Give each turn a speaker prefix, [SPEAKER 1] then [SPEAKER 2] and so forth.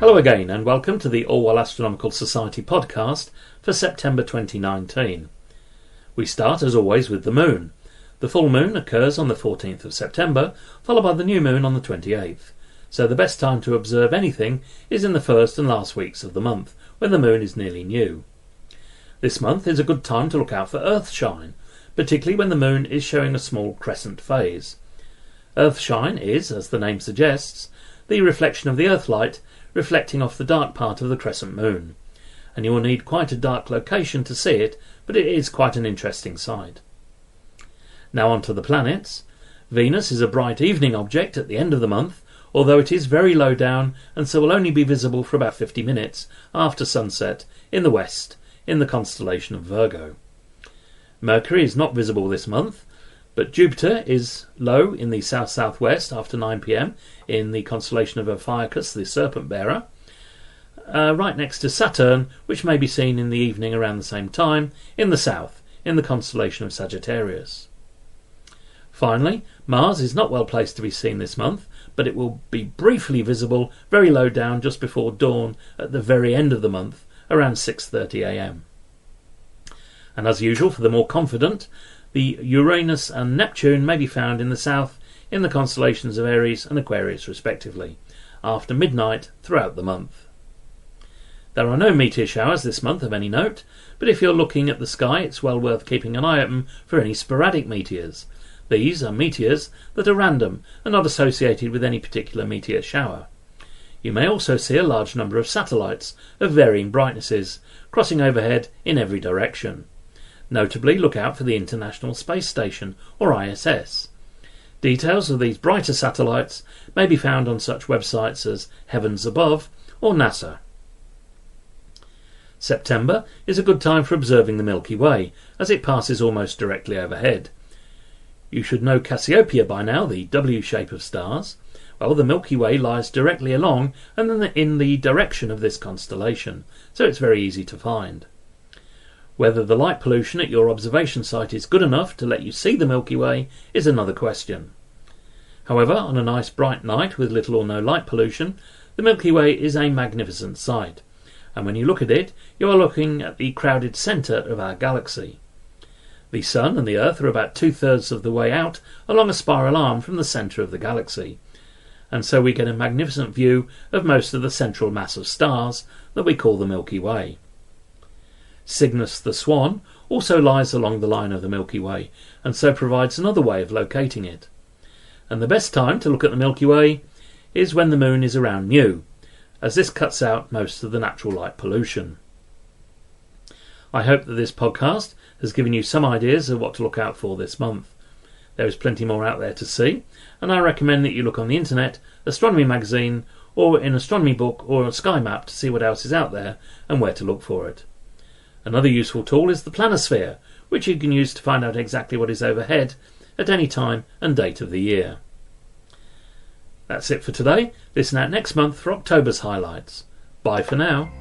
[SPEAKER 1] Hello again and welcome to the Orwell Astronomical Society podcast for September 2019. We start as always with the moon. The full moon occurs on the 14th of September, followed by the new moon on the 28th. So the best time to observe anything is in the first and last weeks of the month, when the moon is nearly new. This month is a good time to look out for earthshine, particularly when the moon is showing a small crescent phase. Earthshine is, as the name suggests, the reflection of the earthlight reflecting off the dark part of the crescent moon, and you will need quite a dark location to see it, but it is quite an interesting sight. Now on to the planets. Venus is a bright evening object at the end of the month, although it is very low down and so will only be visible for about 50 minutes after sunset in the west in the constellation of Virgo. Mercury is not visible this month, but Jupiter is low in the south-southwest after 9 p.m. in the constellation of Ophiuchus, the serpent bearer, right next to Saturn, which may be seen in the evening around the same time in the south in the constellation of Sagittarius. Finally, Mars is not well placed to be seen this month, but it will be briefly visible very low down just before dawn at the very end of the month around 6:30 a.m. And as usual, for the more confident, the Uranus and Neptune may be found in the south in the constellations of Aries and Aquarius respectively, after midnight throughout the month. There are no meteor showers this month of any note, but if you're looking at the sky it's well worth keeping an eye open for any sporadic meteors. These are meteors that are random and not associated with any particular meteor shower. You may also see a large number of satellites of varying brightnesses crossing overhead in every direction. Notably, look out for the International Space Station, or ISS. Details of these brighter satellites may be found on such websites as Heavens Above or NASA. September is a good time for observing the Milky Way, as it passes almost directly overhead. You should know Cassiopeia by now, the W shape of stars. Well, the Milky Way lies directly along and in the direction of this constellation, so it's very easy to find. Whether the light pollution at your observation site is good enough to let you see the Milky Way is another question. However, on a nice bright night with little or no light pollution, the Milky Way is a magnificent sight, and when you look at it, you are looking at the crowded centre of our galaxy. The Sun and the Earth are about 2/3 of the way out along a spiral arm from the centre of the galaxy, and so we get a magnificent view of most of the central mass of stars that we call the Milky Way. Cygnus the Swan also lies along the line of the Milky Way, and so provides another way of locating it. And the best time to look at the Milky Way is when the moon is around new, as this cuts out most of the natural light pollution. I hope that this podcast has given you some ideas of what to look out for this month. There is plenty more out there to see, and I recommend that you look on the internet, Astronomy magazine, or in Astronomy book or a sky map to see what else is out there and where to look for it. Another useful tool is the planisphere, which you can use to find out exactly what is overhead at any time and date of the year. That's it for today. Listen out next month for October's highlights. Bye for now.